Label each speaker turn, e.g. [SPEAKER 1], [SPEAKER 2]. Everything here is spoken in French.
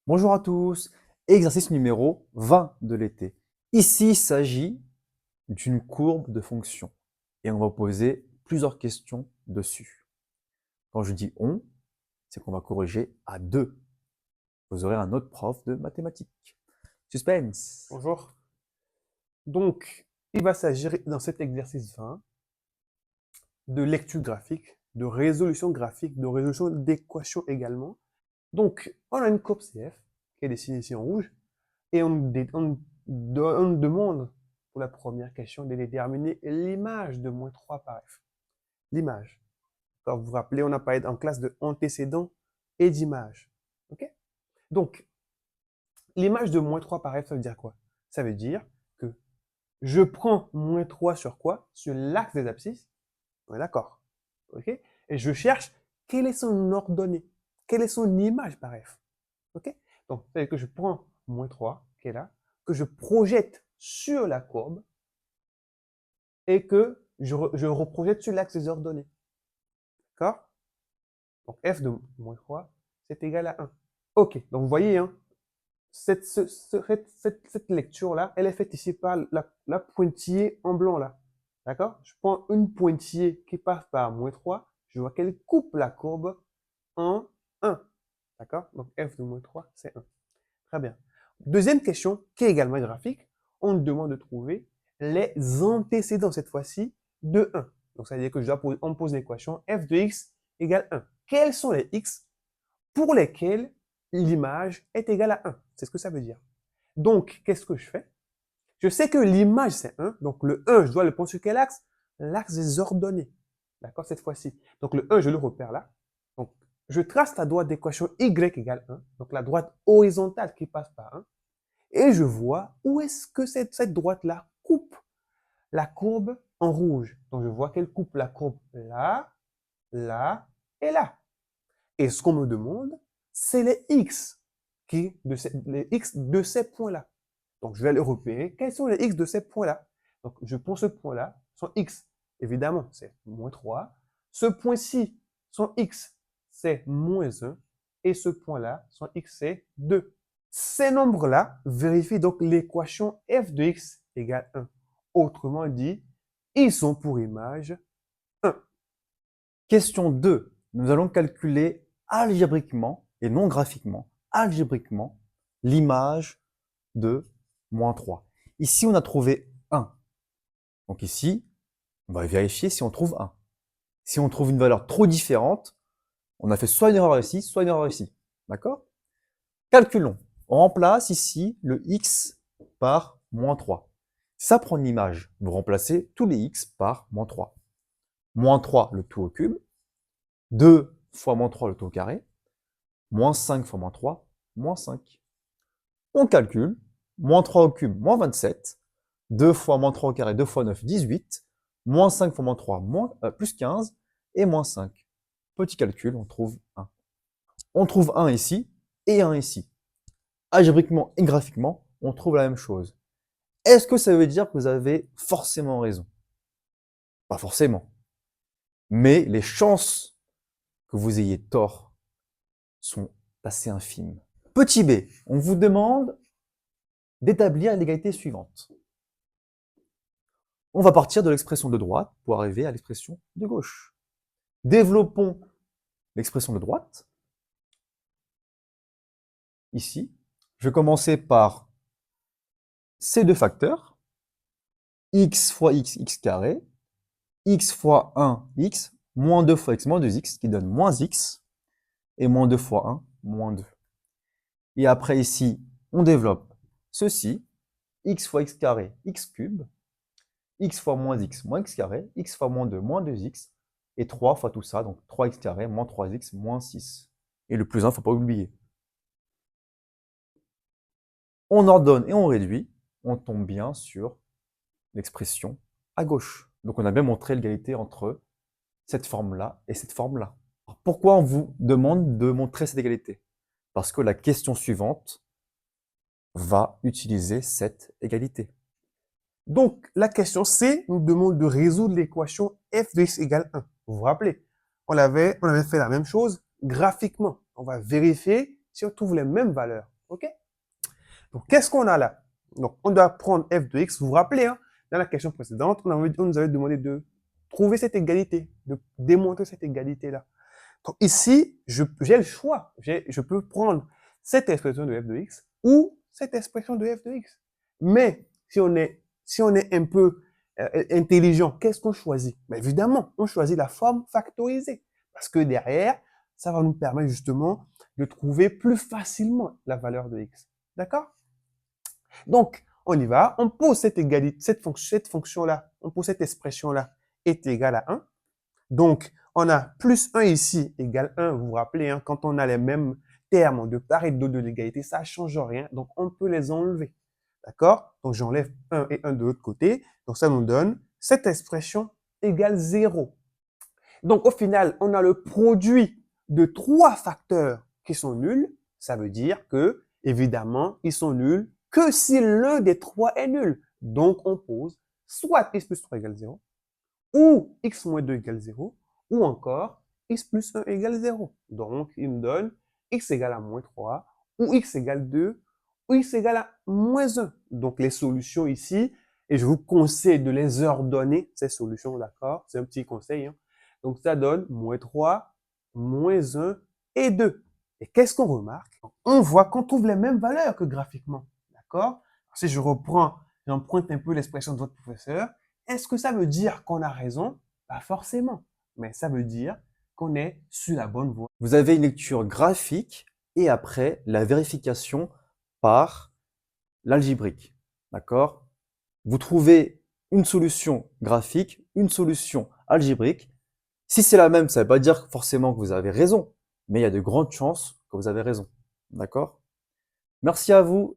[SPEAKER 1] Bonjour à tous, exercice numéro 20 de l'été. Ici, il s'agit d'une courbe de fonction et on va poser plusieurs questions dessus. Quand je dis on, c'est qu'on va corriger à deux. Vous aurez un autre prof de mathématiques. Suspense.
[SPEAKER 2] Bonjour. Donc, il va s'agir dans cet exercice 20 de lecture graphique, de résolution graphique, de résolution d'équations également. Donc, on a une courbe CF qui est dessinée ici en rouge et on demande pour la première question de déterminer l'image de moins 3 par F. L'image. Quand vous vous rappelez, on a parlé en classe de antécédent et d'image. OK? Donc, l'image de moins 3 par F, ça veut dire quoi? Ça veut dire que je prends moins 3 sur quoi? Sur l'axe des abscisses. On est d'accord. OK? Et je cherche quelle est son ordonnée. Quelle est son image par F. OK? Donc, ça veut dire que je prends moins 3, qui est là, que je projette sur la courbe et que je reprojette sur l'axe des ordonnées. D'accord? Donc, F de moins 3, c'est égal à 1. OK. Donc, vous voyez, hein, cette lecture-là, elle est faite ici par la pointillée en blanc là. D'accord? Je prends une pointillée qui passe par moins 3, je vois qu'elle coupe la courbe en 1. D'accord? Donc f de moins 3, c'est 1. Très bien. Deuxième question, qui est également graphique, on nous demande de trouver les antécédents cette fois-ci de 1. Donc ça veut dire que on me pose l'équation f de x égale 1. Quels sont les x pour lesquels l'image est égale à 1? C'est ce que ça veut dire. Donc, qu'est-ce que je fais? Je sais que l'image, c'est 1. Donc, le 1, je dois le prendre sur quel axe? L'axe des ordonnées. D'accord, cette fois-ci. Donc, le 1, je le repère là. Donc, je trace la droite d'équation y égale 1. Donc, la droite horizontale qui passe par 1. Et je vois où est-ce que cette droite-là coupe la courbe en rouge. Donc, je vois qu'elle coupe la courbe là, là et là. Et ce qu'on me demande, c'est les x, les x de ces points-là. Donc, je vais les repérer. Quels sont les x de ces points-là? Donc, je prends ce point-là, son x, évidemment, c'est moins 3. Ce point-ci, son x, c'est moins 1. Et ce point-là, son x, c'est 2. Ces nombres-là vérifient donc l'équation f de x égale 1. Autrement dit, ils sont pour image 1.
[SPEAKER 1] Question 2. Nous allons calculer algébriquement et non graphiquement, algébriquement, l'image de moins 3. Ici, on a trouvé 1. Donc ici, on va vérifier si on trouve 1. Si on trouve une valeur trop différente, on a fait soit une erreur ici, soit une erreur ici. D'accord? Calculons. On remplace ici le x par moins 3. Ça prend une image. Vous remplacez tous les x par moins 3. Moins 3, le tout au cube. 2 fois moins 3, le tout au carré. Moins 5 fois moins 3, moins 5. On calcule. Moins 3 au cube, moins 27. 2 fois moins 3 au carré, 2 fois 9, 18. Moins 5 fois moins 3, plus 15. Et moins 5. Petit calcul, on trouve 1. On trouve 1 ici et 1 ici. Algébriquement et graphiquement, on trouve la même chose. Est-ce que ça veut dire que vous avez forcément raison? Pas forcément. Mais les chances que vous ayez tort sont assez infimes. Petit b, on vous demande d'établir l'égalité suivante. On va partir de l'expression de droite pour arriver à l'expression de gauche. Développons l'expression de droite. Ici, je vais commencer par ces deux facteurs. X fois x, x carré. X fois 1, x. Moins 2 fois x, moins 2x, qui donne moins x. Et moins 2 fois 1, moins 2. Et après ici, on développe ceci. X fois x carré, x cube. X fois moins x carré. X fois moins 2, moins 2x. Et 3 fois tout ça, donc 3x carré, moins 3x, moins 6. Et le plus 1, il ne faut pas oublier. On ordonne et on réduit. On tombe bien sur l'expression à gauche. Donc on a bien montré l'égalité entre cette forme-là et cette forme-là. Pourquoi on vous demande de montrer cette égalité? Parce que la question suivante va utiliser cette égalité.
[SPEAKER 2] Donc, la question C nous demande de résoudre l'équation f de x égale 1. Vous vous rappelez, on avait fait la même chose graphiquement. On va vérifier si on trouve les mêmes valeurs. OK? Donc, qu'est-ce qu'on a là? Donc, on doit prendre f de x. Vous vous rappelez, hein, dans la question précédente, on nous avait demandé de trouver cette égalité, de démontrer cette égalité-là. Donc, ici, j'ai le choix. Je peux prendre cette expression de f de x ou cette expression de f de x. Mais si on est un peu intelligent, qu'est-ce qu'on choisit? Ben, évidemment, on choisit la forme factorisée. Parce que derrière, ça va nous permettre justement de trouver plus facilement la valeur de x. D'accord? Donc, on y va. On pose cette égalité, cette fonction-là, on pose cette expression-là est égale à 1. Donc, on a plus 1 ici égale 1. Vous vous rappelez, hein, quand on a les mêmes termes de part et d'autre de l'égalité, ça ne change rien. Donc, on peut les enlever. D'accord? Donc, j'enlève 1 et 1 de l'autre côté. Donc, ça nous donne cette expression égale 0. Donc, au final, on a le produit de 3 facteurs qui sont nuls. Ça veut dire que, évidemment, ils sont nuls que si l'un des 3 est nul. Donc, on pose soit x plus 3 égale 0, ou x moins 2 égale 0, ou encore x plus 1 égale 0. Donc, il me donne x égale à moins 3, ou x égale 2, ou x égale à moins 1. Donc, les solutions ici, et je vous conseille de les ordonner, ces solutions, d'accord? C'est un petit conseil, hein? Donc, ça donne moins 3, moins 1 et 2. Et qu'est-ce qu'on remarque? On voit qu'on trouve les mêmes valeurs que graphiquement, d'accord? Si je reprends, j'emprunte un peu l'expression de votre professeur, est-ce que ça veut dire qu'on a raison? Pas forcément, mais ça veut dire qu'on est sur la bonne voie.
[SPEAKER 1] Vous avez une lecture graphique et après la vérification par l'algébrique. D'accord? Vous trouvez une solution graphique, une solution algébrique. Si c'est la même, ça ne veut pas dire forcément que vous avez raison, mais il y a de grandes chances que vous avez raison. D'accord? Merci à vous.